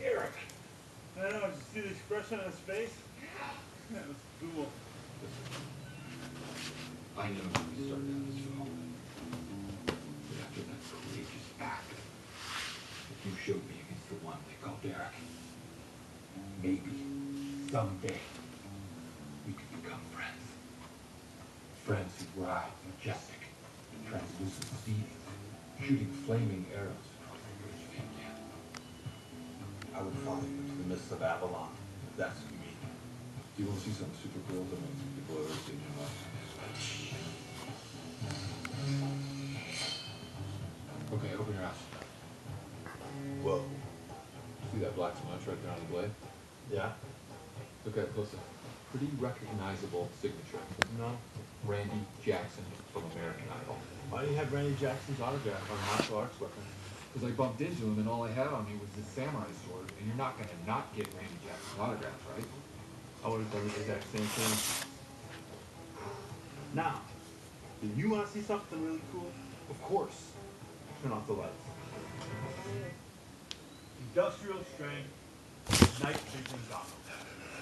Eric. I know, did you see the expression on his face? That was cool. I know we started out as foe, but after that courageous act that you showed me against the one they call Derek, maybe someday we could become friends. Friends who ride majestic in translucent seas, shooting flaming arrows across the bridge of Himdan. I would follow you into the mists of Avalon, if that's what you mean. Do you want to see something super cool that most people have ever seen in their life? Okay, open your eyes. Whoa. See that black smudge right there on the blade? Yeah? Look at it closer. Pretty recognizable signature. No. Randy Jackson from American Idol. Why do you have Randy Jackson's autograph on martial arts weapon? Because I bumped into him and all I had on me was this samurai sword, and you're not going to not get Randy Jackson's autograph, right? I would have done the exact same thing. Now, do you want to see something really cool? Of course. Turn off the lights. Industrial strength, night vision goggles.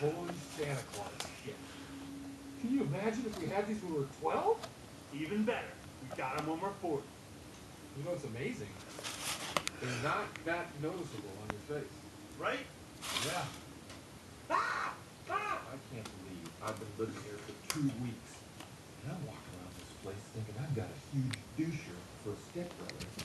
Holy Santa Claus shit. Can you imagine if we had these when we were 12? Even better, we got them when we're 40. You know what's amazing? They're not that noticeable on your face. Right? Yeah. Ah! Ah! I can't believe I've been living here for 2 weeks. And I'm walking around this place thinking I've got a huge doucher for a stepbrother.